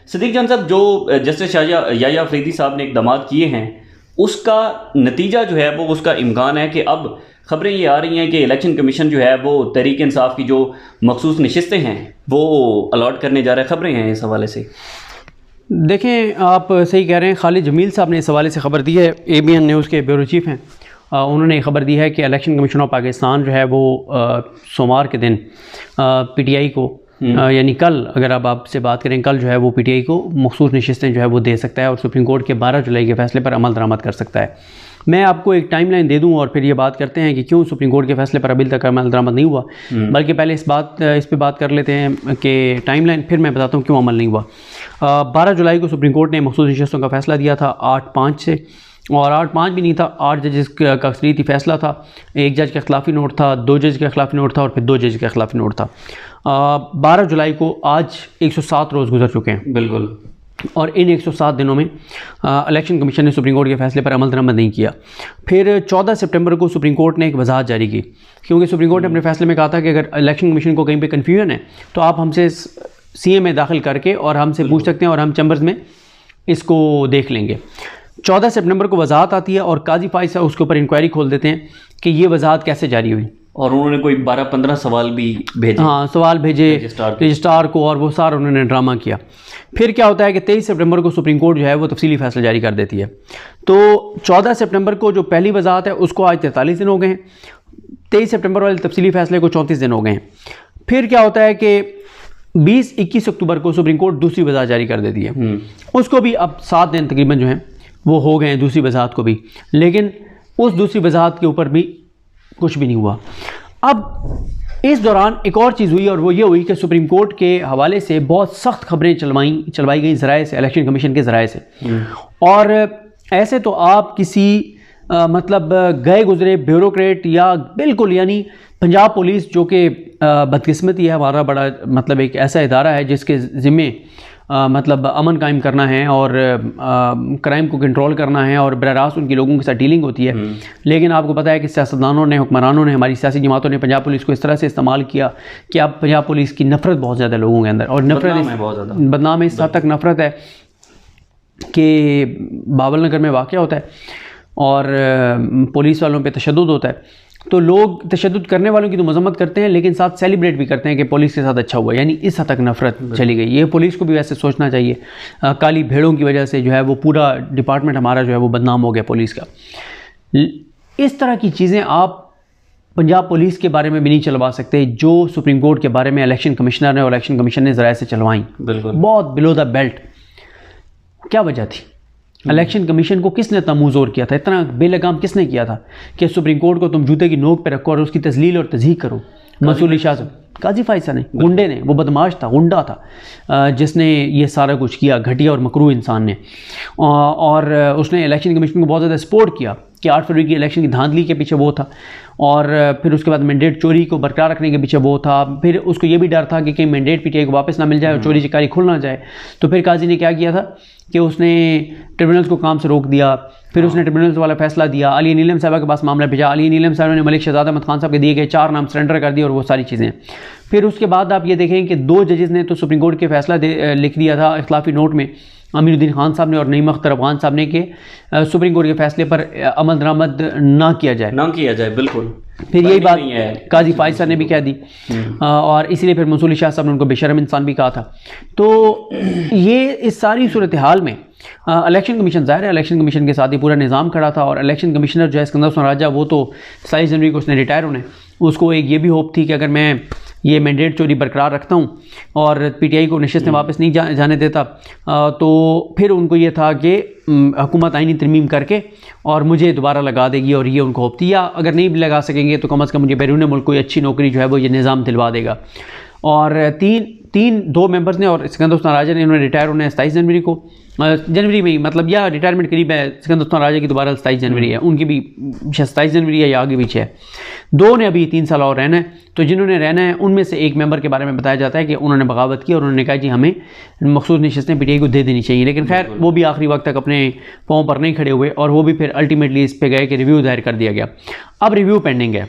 सदीक जान साहब, जो जस्टिस याह्या अफरीदी साहब ने इक़दामात किए हैं, उसका नतीजा जो है वो उसका इम्कान है कि अब खबरें ये आ रही हैं कि इलेक्शन कमीशन जो है वो तहरीक इंसाफ की जो मखसूस नशिस्तें हैं वो अलॉट करने जा रहा है, खबरें हैं इस हवाले से। देखें, आप सही कह रहे हैं। खालिद जमील साहब ने इस हवाले से ख़बर दी है, ABN न्यूज़ के ब्यूरो चीफ हैं। उन्होंने खबर दी है कि इलेक्शन कमीशन ऑफ पाकिस्तान जो है वो सोमवार के दिन PTI को यानी कल, अगर अब आपसे बात करें, कल जो है वो PTI को मखसूस नशिस्तें जो है वो दे सकता है और सुप्रीम कोर्ट के 12 जुलाई के फैसले पर अमल दरामद कर सकता है। मैं आपको एक टाइमलाइन दे दूं और फिर ये बात करते हैं कि क्यों सुप्रीम कोर्ट के फैसले पर अभी तक अमल दरामद नहीं हुआ। बल्कि पहले इस पे बात कर लेते हैं कि टाइमलाइन, फिर मैं बताता हूँ क्यों अमल नहीं हुआ। 12 जुलाई को सुप्रीम कोर्ट ने मखसूस नशिस्तों का फैसला दिया था 8-5 से, और 8-5 भी नहीं था, 8 जजेस का अक्सरियती फ़ैसला था। एक जज के खिलाफी नोट था, 2 जज के खिलाफी नोट था और फिर 2 जज के खिलाफी नोट था। 12 जुलाई को आज 107 रोज़ गुजर चुके हैं। बिल्कुल। और इन 107 दिनों में इलेक्शन कमीशन ने सुप्रीम कोर्ट के फैसले पर अमल दरामद नहीं किया। फिर 14 सितंबर को सुप्रीम कोर्ट ने एक वजाहत जारी की, क्योंकि सुप्रीम कोर्ट ने अपने फैसले में कहा था कि अगर इलेक्शन कमीशन को कहीं पे कन्फ्यूजन है तो आप हमसे CA में दाखिल करके और हमसे पूछ सकते हैं और हम चैम्बर्स में इसको देख लेंगे। 14 सितंबर को वजाहत आती है और काजी फाइज साहब उसके ऊपर इंक्वायरी खोल देते हैं कि ये वजाहत कैसे जारी हुई, और उन्होंने कोई 12-15 सवाल भी भेजे। हाँ, सवाल भेजे रजिस्ट्रार को, और वो सारा उन्होंने ड्रामा किया। फिर क्या होता है कि 23 सितंबर को सुप्रीम कोर्ट जो है वो तफसीली फैसला जारी कर देती है। तो 14 सितंबर को जो पहली वजाहत है उसको आज 43 दिन हो गए हैं, 23 सितंबर वाले तफसीली फैसले को 34 दिन हो गए हैं। फिर क्या होता है कि 20-21 अक्टूबर को सुप्रीम कोर्ट दूसरी वजाहत जारी कर देती है। उसको भी अब 7 दिन तकरीबन जो हैं वो हो गए हैं दूसरी वजाहत को भी, लेकिन उस दूसरी वजाहत के ऊपर भी कुछ भी नहीं हुआ। अब इस दौरान एक और चीज़ हुई, और वो ये हुई कि सुप्रीम कोर्ट के हवाले से बहुत सख्त खबरें चलवाई गई ज़राए से, इलेक्शन कमीशन के ज़राए से। और ऐसे तो आप किसी मतलब गए गुजरे ब्यूरोक्रेट या बिल्कुल, यानी पंजाब पुलिस जो कि बदकिस्मती है, हमारा बड़ा मतलब एक ऐसा इदारा है जिसके ज़िम्मे मतलब अमन कायम करना है और क्राइम को कंट्रोल करना है और बराह रास्त उनकी लोगों के साथ डीलिंग होती है। लेकिन आपको पता है कि सियासतदानों ने, हुक्मरानों ने, हमारी सियासी जमातों ने पंजाब पुलिस को इस तरह से इस्तेमाल किया कि अब पंजाब पुलिस की नफ़रत बहुत ज़्यादा लोगों के अंदर, और नफ़रत बदनाम इस हद तक नफ़रत है कि बाबल नगर में वाक़या होता है और पुलिस वालों पर तशद्दुद होता है, तो लोग तशद्दुद करने वालों की तो मजम्मत करते हैं लेकिन साथ सेलिब्रेट भी करते हैं कि पुलिस के साथ अच्छा हुआ, यानी इस हद तक नफरत चली गई। ये पुलिस को भी वैसे सोचना चाहिए। काली भेड़ों की वजह से जो है वो पूरा डिपार्टमेंट हमारा जो है वो बदनाम हो गया पुलिस का। इस तरह की चीज़ें आप पंजाब पुलिस के बारे में भी नहीं चलवा सकते जो सुप्रीम कोर्ट के बारे में इलेक्शन कमिश्नर ने और इलेक्शन कमीशन ने ज़राए से चलवाई। बिल्कुल, बहुत बिलो द बेल्ट। क्या वजह थी? इलेक्शन कमीशन को किसने इतना मुँह जोर किया था, इतना बेलगाम किसने किया था कि सुप्रीम कोर्ट को तुम जूते की नोक पे रखो और उसकी तजलील और तज़हीक करो? मसूल शाह साहब, काजी फाइज साहब ने, गुंडे ने, वो बदमाश था, गुंडा था जिसने ये सारा कुछ किया, घटिया और मकरू इंसान ने। और उसने इलेक्शन कमीशन को बहुत ज़्यादा सपोर्ट किया कि 8 फरवरी की इलेक्शन की धांधली के पीछे वो था, और फिर उसके बाद मैंडेट चोरी को बरकरार रखने के पीछे वो था। फिर उसको ये भी डर था कि कहीं मैंडेट PTI को वापस ना मिल जाए और चोरी चिकारी खुल ना जाए। तो फिर काजी ने क्या किया था कि उसने ट्रिब्यूनल्स को काम से रोक दिया। फिर उसने ट्रिब्यूनल्स वाला फैसला दिया, अली नीलम साहब के पास मामला भेजा, अली नीलम साहब ने मलिक शहजाद अहमद खान साहब के दिए गए 4 नाम सरेंडर कर दिए और वो सारी चीज़ें। फिर उसके बाद आप ये देखें कि 2 जजेस ने तो सुप्रीम कोर्ट के फैसला लिख दिया था इख्तलाफी नोट में, अमीरुद्दीन खान साहब ने और नईम अख्तर अफगान साहब ने, कि सुप्रीम कोर्ट के फैसले पर अमल दरामद ना किया जाए। बिल्कुल। फिर यही बात काजी फाइज साहब ने भी कह दी, और इसीलिए फिर मसूल शाह साहब ने उनको बेशरम इंसान भी कहा था। तो ये इस सारी सूरत हाल में इलेक्शन कमीशन, ज़ाहिर है इलेक्शन कमीशन के साथ ही पूरा निज़ाम खड़ा था, और इलेक्शन कमिश्नर जो है सिकंदर हुसैन राजा, वो तो 27 जनवरी को उसने रिटायर होने, उसको एक ये भी होप थी कि अगर मैं ये मैंडेट चोरी बरकरार रखता हूँ और PTI को नशिस्तें वापस नहीं जाने देता, तो फिर उनको ये था कि हुकूमत आईनी तरमीम करके और मुझे दोबारा लगा देगी, और ये उनको होप थी, या अगर नहीं भी लगा सकेंगे तो कम अज़ कम मुझे बैरून मुल्क कोई अच्छी नौकरी जो है वो ये निज़ाम दिलवा देगा। और 2 मेंबर्स ने, और सिकंदर हुसैन राजा ने, उन्होंने रिटायर होना है 27 जनवरी को, जनवरी में ही, मतलब या रिटायरमेंट करीब है। सिकंदर हुसैन राजा की दोबारा 27 जनवरी है, उनकी भी 27 जनवरी है या आगे पीछे है। 2 ने अभी 3 साल और रहना है। तो जिन्होंने रहना है उनमें से एक मेंबर के बारे में बताया जाता है कि उन्होंने बगावत की और उन्होंने कहा जी हमें मखसूस नशिस्तें PTI को दे देनी चाहिए, लेकिन खैर वो भी आखिरी वक्त तक अपने पाँव पर नहीं खड़े हुए, और वो भी फिर अल्टीमेटली इस पे गए कि रिव्यू दायर कर दिया गया। अब रिव्यू पेंडिंग है।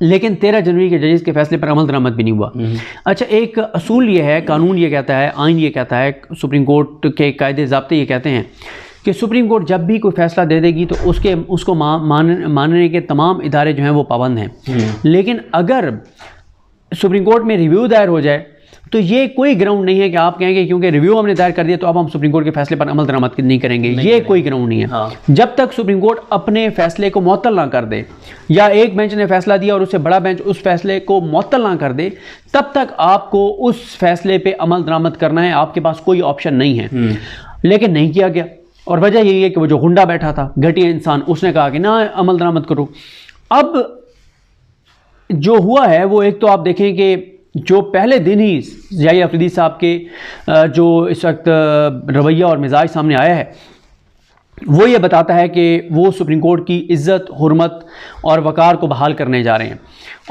लेकिन 13 जनवरी के जजेस के फैसले पर अमल दरामद भी नहीं हुआ। अच्छा, एक असूल ये है, कानून ये कहता है, आइन ये कहता है, सुप्रीम कोर्ट के कायदे ज़ाब्ते ये कहते हैं कि सुप्रीम कोर्ट जब भी कोई फैसला दे देगी तो उसको मानने के तमाम इदारे जो हैं वो पाबंद हैं। लेकिन अगर सुप्रीम कोर्ट में रिव्यू दायर हो जाए तो ये कोई ग्राउंड नहीं है कि आप कहेंगे क्योंकि रिव्यू हमने दायर कर दिया तो अब हम सुप्रीम कोर्ट के फैसले पर अमल दरामद नहीं करेंगे। ये कोई ग्राउंड नहीं है। हाँ। जब तक सुप्रीम कोर्ट अपने फैसले को मुअत्तल ना कर दे, या एक बेंच ने फैसला दिया और उससे बड़ा बेंच उस फैसले को मुअत्तल ना कर दे, तब तक आपको उस फैसले पर अमल दरामद करना है। आपके पास कोई ऑप्शन नहीं है। लेकिन नहीं किया गया, और वजह यही है कि वो जो गुंडा बैठा था, घटिया इंसान, उसने कहा कि ना अमल दरामद करो। अब जो हुआ है वो, एक तो आप देखें कि जो पहले दिन ही याहिया अफरीदी साहब के जो इस वक्त रवैया और मिजाज सामने आया है, वो ये बताता है कि वो सुप्रीम कोर्ट की इज़्ज़त, हुर्मत और वक़ार को बहाल करने जा रहे हैं।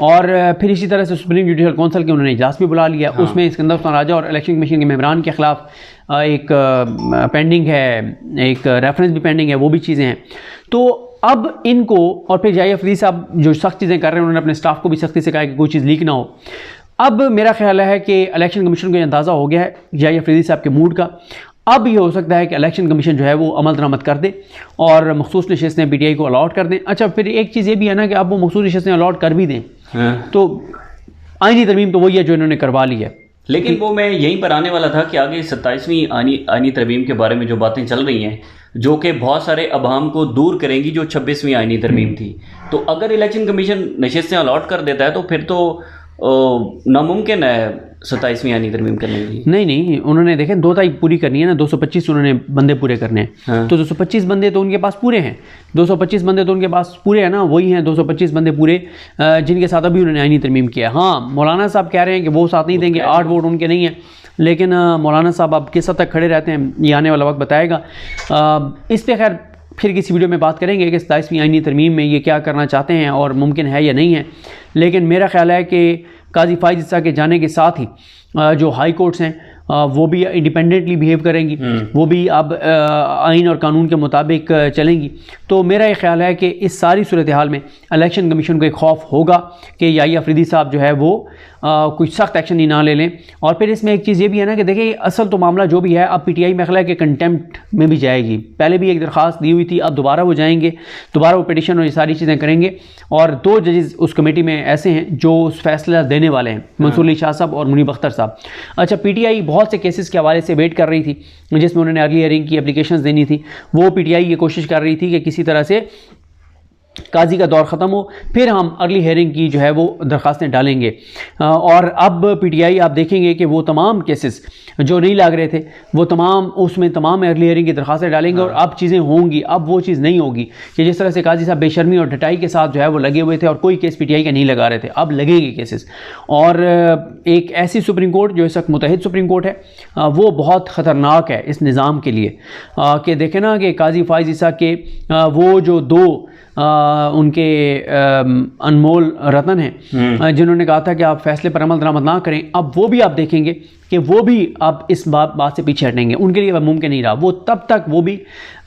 और फिर इसी तरह से सुप्रीम जुडिशल कौंसिल के उन्होंने इजलास भी बुला लिया। हाँ। उसमें सिकंदर उस्मान राजा और इलेक्शन कमीशन के मेंबरान के ख़िलाफ़ एक पेंडिंग है, एक रेफरेंस भी पेंडिंग है, वो भी चीज़ें हैं। तो अब इनको, और फिर याहिया अफरीदी साहब जो सख्त चीज़ें कर रहे हैं, उन्होंने अपने स्टाफ को भी सख्ती से कहा कि कोई चीज़ लीक ना हो। अब मेरा ख्याल है कि इलेक्शन कमीशन को ये अंदाज़ा हो गया है याहिया अफरीदी साहब के मूड का। अब ये हो सकता है कि इलेक्शन कमीशन जो है वो अमल दरामद कर दे और मखसूस नशिस्तें PTI को अलॉट कर दें। अच्छा, फिर एक चीज़ ये भी है ना कि अब वो मखसूस नशिस्तें अलॉट कर भी दें, तो आईनी तरमीम तो वही है जो इन्होंने करवा ली है। लेकिन वो मैं यहीं पर आने वाला था कि आगे 27वीं आईनी तरमीम के बारे में जो बातें चल रही हैं, जो कि बहुत सारे अभाम को दूर करेंगी, जो 26वीं आईनी तरमीम थी, तो अगर इलेक्शन कमीशन नशिस्तें अलॉट कर देता है तो फिर तो नामुमकिन है 27वीं आईनी तरमीम करने की। नहीं, उन्होंने देखें 2 तारीख पूरी करनी है ना, 225 उन्होंने बंदे पूरे करने हैं। हाँ। तो 225 बंदे तो उनके पास पूरे हैं, 225 बंदे तो उनके पास पूरे हैं ना, वही हैं 225 बंदे पूरे जिनके साथ अभी उन्होंने आईनी तरमीम किया। हाँ, मौलाना साहब कह रहे हैं कि वो साथ नहीं देंगे, 8 वोट उनके नहीं हैं, लेकिन मौलाना साहब अब किस हद तक खड़े रहते हैं ये आने वाला वक्त बताएगा। इस पर खैर फिर किसी वीडियो में बात करेंगे कि 27वीं आईनी तरमीम में ये क्या करना चाहते हैं और मुमकिन है या नहीं है। लेकिन मेरा ख्याल है कि काजी फाइज ईसा के जाने के साथ ही जो हाई कोर्ट्स हैं वो भी इंडिपेंडेंटली बिहेव करेंगी, वो भी अब आइन और कानून के मुताबिक चलेंगी। तो मेरा ये ख्याल है कि इस सारी सूरत हाल में इलेक्शन कमीशन को एक खौफ होगा कि याहिया अफरीदी साहब जो है वो कुछ सख्त एक्शन ही ना ले लें। और फिर इसमें एक चीज़ ये भी है ना कि देखिए, असल तो मामला जो भी है अब PTI में ख्याल है कि कंटेम्प्ट में भी जाएगी। पहले भी एक दरख्वास्त दी हुई थी, अब दोबारा वो जाएंगे, दोबारा वो पिटिशन और ये सारी चीज़ें करेंगे। और 2 जजेस उस कमेटी में ऐसे हैं जो उस फैसला देने वाले हैं, मंसूर अली शाह साहब और मुनीब अख्तर साहब। अच्छा, PTI बहुत से केसेस के हवाले से वेट कर रही थी जिसमें उन्होंने अर्ली हियरिंग की एप्लीकेशंस देनी थी। वो PTI ये कोशिश कर रही थी कि किसी तरह से काजी का दौर ख़त्म हो, फिर हम अर्ली हेयरिंग की जो है वो दरख्वास्तें डालेंगे। और अब PTI आप देखेंगे कि वो तमाम केसेस जो नहीं लग रहे थे वो उसमें तमाम अर्ली हेयरिंग की दरख्वास्तें डालेंगे। और अब चीज़ें होंगी, अब वो चीज़ नहीं होगी कि जिस तरह से काजी साहब बेशर्मी और ढटाई के साथ जो है वो लगे हुए थे और कोई केस PTI के नहीं लगा रहे थे, अब लगेंगे केसेस। और एक ऐसी सुप्रीम कोर्ट जो इस वक्त मुतहिद सुप्रीम कोर्ट है, वो बहुत ख़तरनाक है इस निज़ाम के लिए। कि देखें ना कि काजी फाइज ईसा के वो जो 2 उनके अनमोल रतन हैं जिन्होंने कहा था कि आप फैसले पर अमल दरामद ना करें, अब वो भी आप देखेंगे कि वो भी अब इस बात से पीछे हटेंगे। उनके लिए वह मुमकिन नहीं रहा। वो तब तक वो भी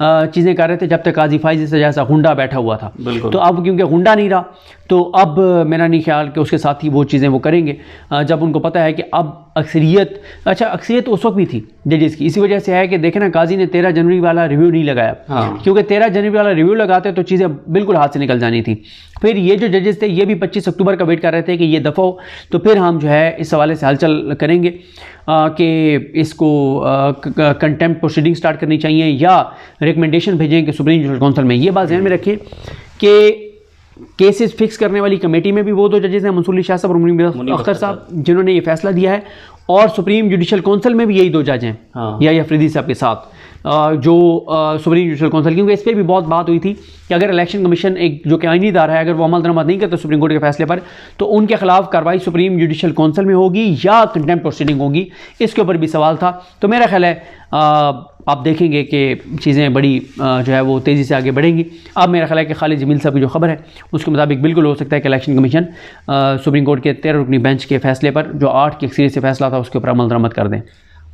चीज़ें कर रहे थे जब तक काजी फाइज से जैसा गुंडा बैठा हुआ था। तो अब क्योंकि गुंडा नहीं रहा तो अब मेरा नहीं ख्याल कि उसके साथ ही वो चीज़ें वो करेंगे जब उनको पता है कि अब अक्सरियत, अच्छा अक्सरियत उस वक्त भी थी जजेस की। इसी वजह से है कि देखें ना, काजी ने 13 जनवरी वाला रिव्यू नहीं लगाया। हाँ। क्योंकि 13 जनवरी वाला रिव्यू लगाते तो चीज़ें बिल्कुल हाथ से निकल जानी थी। फिर ये जो जजेस थे ये भी 25 अक्टूबर का वेट कर रहे थे कि ये दफ़ा हो, तो फिर हम जो है इस हवाले से हलचल करेंगे कि इसको कंटेम्प्ट प्रोसीडिंग स्टार्ट करनी चाहिए या रिकमेंडेशन भेजें कि सुप्रीम जुडिशल काउंसिल में। ये बात ध्यान में रखें कि केसेस फिक्स करने वाली कमेटी में भी वो 2 जजेस हैं, मंसूर अली शाह साहब और मुनीब अख्तर साहब, जिन्होंने ये फैसला दिया है। और सुप्रीम जुडिशल काउंसिल में भी यही 2 जज हैं। हाँ। याहिया अफरीदी साहब के साथ जो सुप्रीम जुडिशल काउंसिल, क्योंकि इस पर भी बहुत बात हुई थी कि अगर इलेक्शन कमीशन एक जो कि आईनी इदारा है, अगर वो अमल दरामद नहीं करता सुप्रीम कोर्ट के फैसले पर, तो उनके खिलाफ कार्रवाई सुप्रीम जुडिशल काउंसिल में होगी या कंटेम्प्ट प्रोसीडिंग होगी। इसके ऊपर भी सवाल था। तो मेरा ख्याल है आप देखेंगे कि चीज़ें बड़ी जो है वो तेज़ी से आगे बढ़ेंगी। अब मेरा ख्याल है कि खालिद जमील साहब की जो खबर है उसके मुताबिक बिल्कुल हो सकता है कि इलेक्शन कमीशन सुप्रीम कोर्ट के 13 रुकनी बेंच के फैसले पर जो 8 की अक्सरियत से फैसला था उसके ऊपर अमल दरामद कर दें।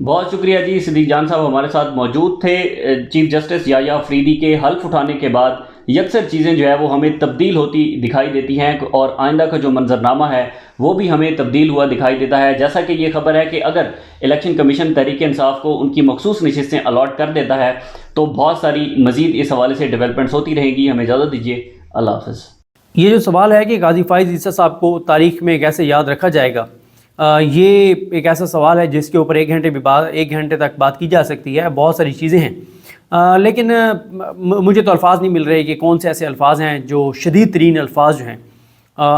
बहुत शुक्रिया जी। सिद्दीक जान साहब हमारे साथ मौजूद थे। चीफ जस्टिस याहिया अफरीदी के हल्फ उठाने के बाद यकसर चीज़ें जो है वो हमें तब्दील होती दिखाई देती हैं और आइंदा का जो मंजरनामा है वो भी हमें तब्दील हुआ दिखाई देता है। जैसा कि ये खबर है कि अगर इलेक्शन कमीशन तहरीक इंसाफ को उनकी मखसूस नशिस्तें अलॉट कर देता है तो बहुत सारी मज़ीद इस हवाले से डेवलपमेंट्स होती रहेंगी। हमें इजाज़त दीजिए, अल्लाह हाफ़िज़। ये जो सवाल है कि गाजी फ़ाइज़ ईसा साहब को तारीख़ में कैसे याद रखा जाएगा, ये एक ऐसा सवाल है जिसके ऊपर एक घंटे तक बात की जा सकती है। बहुत सारी चीज़ें हैं, लेकिन मुझे तो अल्फाज नहीं मिल रहे कि कौन से ऐसे अल्फाज हैं जो शदीद तरीन अल्फाज जो हैं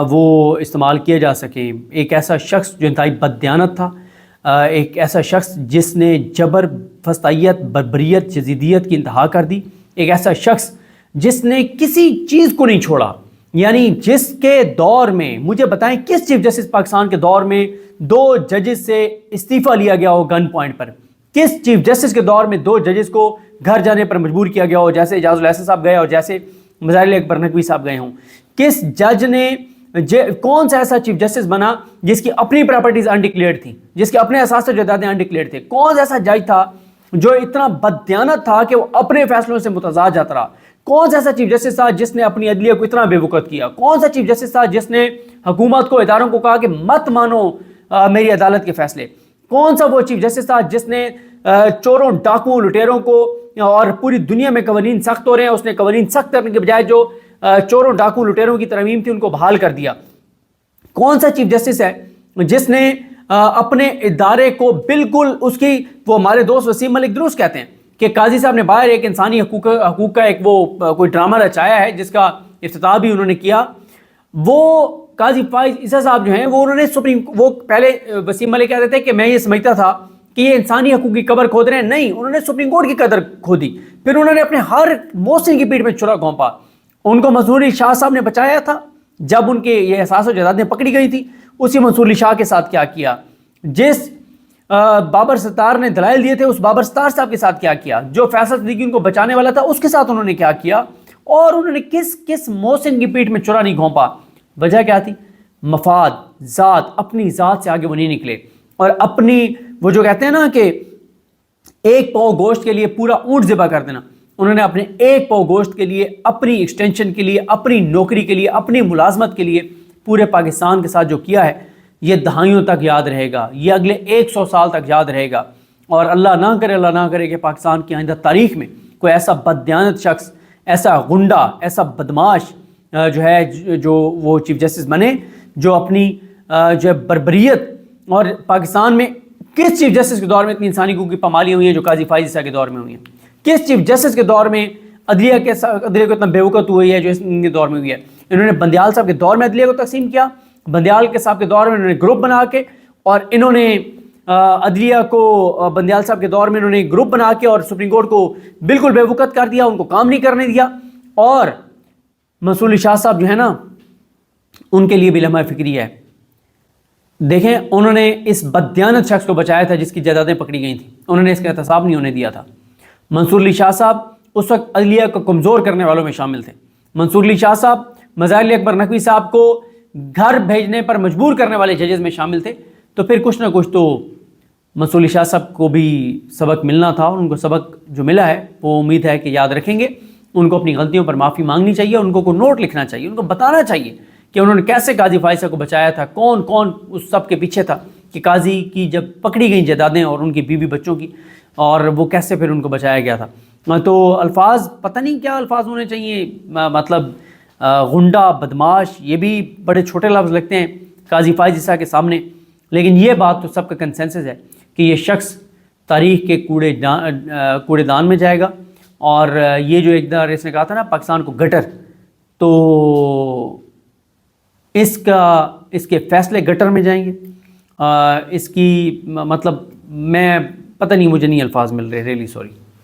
वो इस्तेमाल किए जा सकें। एक ऐसा शख्स जो इंतहाई बददियानत था, एक ऐसा शख्स जिसने जबर, फस्तायत, बर्बरियत, जदीदियत की इंतहा कर दी। एक ऐसा शख्स जिसने किसी चीज़ को नहीं छोड़ा, यानी जिसके दौर में, मुझे बताएं किस चीफ जस्टिस पाकिस्तान के दौर में 2 जजेस से इस्तीफ़ा लिया गया हो गन पॉइंट पर? किस चीफ जस्टिस के दौर में 2 जजेस को घर जाने पर मजबूर किया गया हो, जैसे एजाजुल एहसन साहब गए और जैसे मज़ाहिर अकबर नकवी साहब गए हों? किस जज ने कौन सा ऐसा चीफ जस्टिस बना जिसकी अपनी प्रॉपर्टीज अनडिक्लेयर्ड थी, जिसके अपने असास जायदादें अनडिक्लेयर्ड थे? कौन सा ऐसा जज था जो इतना बददियानत था कि वो अपने फैसलों से मुतजाद जाता रहा? कौन सा ऐसा चीफ जस्टिस था जिसने अपनी अदलिया को इतना बेवकूफ़ किया? कौन सा चीफ जस्टिस था जिसने हुकूमत को, इदारों को कहा कि मत मानो मेरी अदालत के फैसले? कौन सा वो चीफ जस्टिस था जिसने चोरों, डाकुओं, लुटेरों को, और पूरी दुनिया में कवानीन सख्त हो रहे हैं, उसने कवानीन सख्त करने के बजाय जो चोरों, डाकू, लुटेरों की तरमीम थी उनको बहाल कर दिया? कौन सा चीफ जस्टिस है जिसने अपने इदारे को बिल्कुल उसकी, वो हमारे दोस्त वसीम मलिक दुरुस्त कहते हैं कि काजी साहब ने बाहर एक इंसानी हकूक का एक वो कोई ड्रामा रचाया है जिसका इफ्तिताह भी उन्होंने किया। वो काजी फ़ाइज़ ईसा साहब जो हैं वो पहले वसीम मलिक कहते थे कि मैं ये समझता था कि ये इंसानी हकूक की कबर खोद रहे हैं। नहीं, उन्होंने सुप्रीम कोर्ट की कदर खोदी। फिर उन्होंने अपने हर मोहसिन की पीठ में छुरा घोंपा। उनको मंसूर अली शाह साहब ने बचाया था जब उनके ये एहसास व जायदादें पकड़ी गई थी। उसी मंसूर अली शाह के साथ क्या किया? जिस बाबर सत्तार ने दलाइल दिए थे उस बाबर सत्तार साहब के साथ क्या किया? जो फैसल सिद्दीकी उनको बचाने वाला था उसके साथ उन्होंने क्या किया? और उन्होंने किस किस मोहसिन की पीठ में छुरा नहीं घोंपा? वजह क्या थी? मफाद, ज़ात, अपनी ज़ात से आगे वो नहीं निकले और अपनी, वो जो कहते हैं ना कि एक पाव गोश्त के लिए पूरा ऊंट ज़िबा कर देना, उन्होंने अपने एक पाव गोश्त के लिए, अपनी एक्सटेंशन के लिए, अपनी नौकरी के लिए, अपनी मुलाजमत के लिए पूरे पाकिस्तान के साथ जो किया है ये दहाइयों तक याद रहेगा, ये अगले 100 साल तक याद रहेगा। और अल्लाह ना करे कि पाकिस्तान की आइंदा तारीख में कोई ऐसा बददियानत शख्स, ऐसा गुंडा, ऐसा बदमाश जो है जो वो चीफ जस्टिस बने, जो अपनी जो है बर्बरियत, और पाकिस्तान में किस चीफ जस्टिस के दौर में इतनी इंसानी हकूक की पामालियाँ हुई हैं जो काजी फ़ाइज़ ईसा के दौर में हुई हैं? किस चीफ जस्टिस के दौर में अदलिया को इतना बेवकूफ़ हुई है जो इनके दौर में हुई है? इन्होंने बंदियाल साहब के दौर में अदलिया को तकसीम किया, बंदियाल के साहब के दौर में इन्होंने ग्रुप बना के, और इन्होंने अदलिया को बंदियाल साहब के दौर में इन्होंने ग्रुप बना के और सुप्रीम कोर्ट को बिल्कुल बेवकूफ़ कर दिया, उनको काम नहीं करने दिया। और मंसूर अली शाह साहब जो है ना, उनके लिए भी लम्हा फ़िक्री है। देखें, उन्होंने इस बददियानत शख्स को बचाया था जिसकी जायदादें पकड़ी गई थी, उन्होंने इसका एहतसाब नहीं होने दिया था। मंसूर अली शाह साहब उस वक्त अदलिया को कमज़ोर करने वालों में शामिल थे। मंसूर अली शाह साहब मज़ाहिर अकबर नकवी साहब को घर भेजने पर मजबूर करने वाले जजेस में शामिल थे। तो फिर कुछ ना कुछ तो मंसूर अली शाह साहब को भी सबक मिलना था, और उनको सबक जो मिला है वो उम्मीद है कि याद रखेंगे। उनको अपनी गलतियों पर माफ़ी मांगनी चाहिए, उनको को नोट लिखना चाहिए, उनको बताना चाहिए कि उन्होंने कैसे काजी फ़ाइज़ को बचाया था, कौन कौन उस सब के पीछे था, कि काजी की जब पकड़ी गई जायदादें और उनकी बीवी बच्चों की, और वो कैसे फिर उनको बचाया गया था। तो अल्फाज, पता नहीं क्या अल्फाज होने चाहिए, मतलब गुंडा, बदमाश, ये भी बड़े छोटे लफ्ज़ लगते हैं काजी फ़ाइज़ ईसा के सामने। लेकिन ये बात तो सबका कंसेंसस है कि ये शख्स तारीख़ के कूड़ेदान में जाएगा। और ये जो एक बार इसने कहा था ना पाकिस्तान को गटर, तो इसके फ़ैसले गटर में जाएंगे। इसकी मतलब मैं पता नहीं, मुझे नहीं अल्फाज मिल रहे, रियली सॉरी।